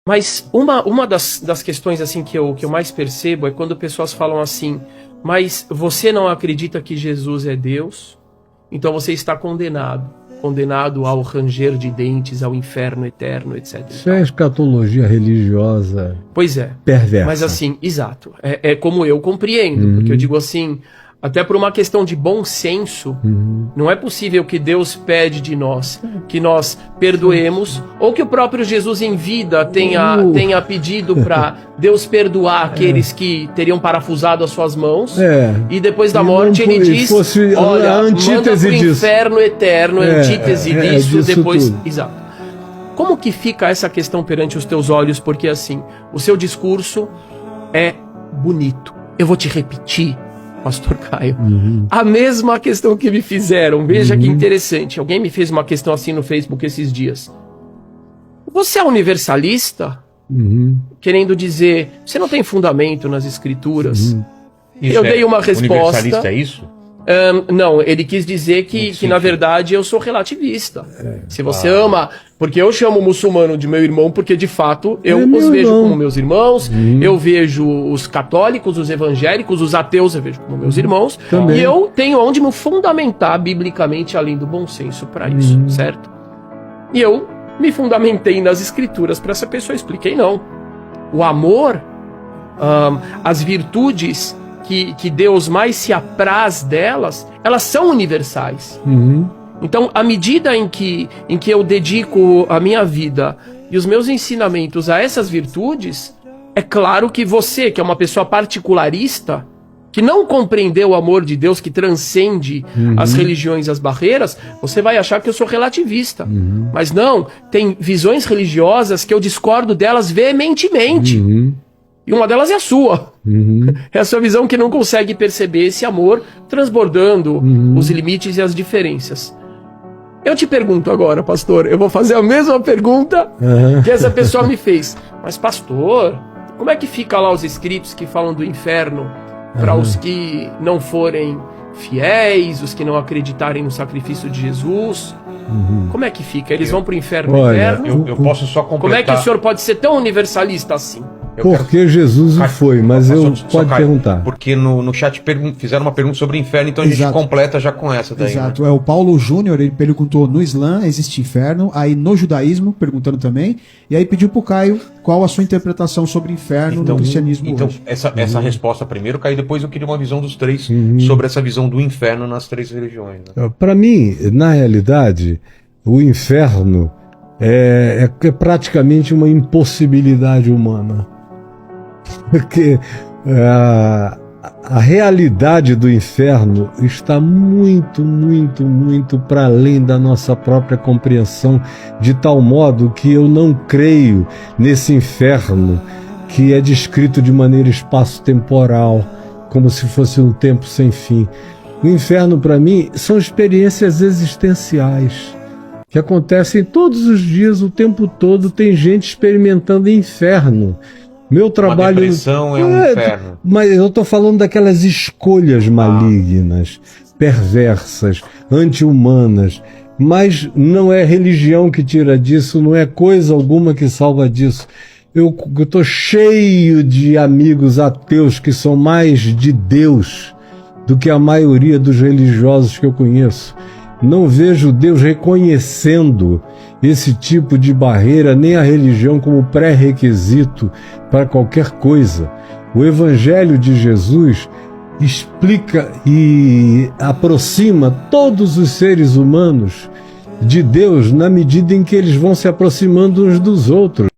Mas uma das questões assim que eu mais percebo é quando pessoas falam assim, mas você não acredita que Jesus é Deus? Então você está condenado ao ranger de dentes, ao inferno eterno, etc. Isso é escatologia religiosa. Pois é. Perversa. Mas assim, exato. É como eu compreendo, porque eu digo assim, até por uma questão de bom senso, não é possível que Deus pede de nós que nós perdoemos, ou que o próprio Jesus em vida tenha pedido para Deus perdoar aqueles que teriam parafusado as suas mãos, e depois da morte ele diz, olha, manda pro inferno eterno, antítese disso, depois... Tudo. Exato. Como que fica essa questão perante os teus olhos? Porque assim, o seu discurso é bonito. Eu vou te repetir, Pastor Caio, a mesma questão que me fizeram. Veja que interessante. Alguém me fez uma questão assim no Facebook esses dias. Você é universalista? Querendo dizer, você não tem fundamento nas escrituras? Eu dei uma resposta. Universalista é isso? Não, ele quis dizer que na verdade eu sou relativista. Se você ama, porque eu chamo o muçulmano de meu irmão, porque de fato eu os vejo como meus irmãos, eu vejo os católicos, os evangélicos, os ateus eu vejo como meus irmãos, e eu tenho onde me fundamentar biblicamente, além do bom senso, para isso, certo? E eu me fundamentei nas escrituras para essa pessoa, expliquei não. O amor, as virtudes que Deus mais se apraz delas, elas são universais. Então, à medida em que eu dedico a minha vida e os meus ensinamentos a essas virtudes, é claro que você, que é uma pessoa particularista, que não compreendeu o amor de Deus que transcende as religiões e as barreiras, você vai achar que eu sou relativista. Mas não, tem visões religiosas que eu discordo delas veementemente. E uma delas é a sua. É a sua visão que não consegue perceber esse amor transbordando os limites e as diferenças. Eu te pergunto agora, pastor, eu vou fazer a mesma pergunta que essa pessoa me fez. Mas, pastor, como é que fica lá os escritos que falam do inferno para os que não forem fiéis, os que não acreditarem no sacrifício de Jesus? Como é que fica? Eles vão para o inferno eterno? Eu posso só completar. Como é que o senhor pode ser tão universalista assim? Porque Jesus o foi, mas eu pode perguntar. Porque no chat fizeram uma pergunta sobre o inferno, então a gente completa já com essa daí. Exato, né? O Paulo Júnior, ele perguntou no Islã existe inferno, aí no judaísmo, perguntando também, e aí pediu pro Caio qual a sua interpretação sobre inferno no cristianismo hoje. Essa resposta primeiro, Caio, depois eu queria uma visão dos três sobre essa visão do inferno nas três religiões. Né? Para mim, na realidade, o inferno é praticamente uma impossibilidade humana. Porque a realidade do inferno está muito, muito, muito para além da nossa própria compreensão, de tal modo que eu não creio nesse inferno que é descrito de maneira espaço-temporal, como se fosse um tempo sem fim. O inferno, para mim, são experiências existenciais que acontecem todos os dias, o tempo todo. Tem gente experimentando inferno. Meu trabalho... Uma depressão é um inferno. Mas eu estou falando daquelas escolhas malignas, perversas, anti-humanas. Mas não é religião que tira disso, não é coisa alguma que salva disso. Eu estou cheio de amigos ateus que são mais de Deus do que a maioria dos religiosos que eu conheço. Não vejo Deus reconhecendo esse tipo de barreira, nem a religião como pré-requisito para qualquer coisa. O Evangelho de Jesus explica e aproxima todos os seres humanos de Deus na medida em que eles vão se aproximando uns dos outros.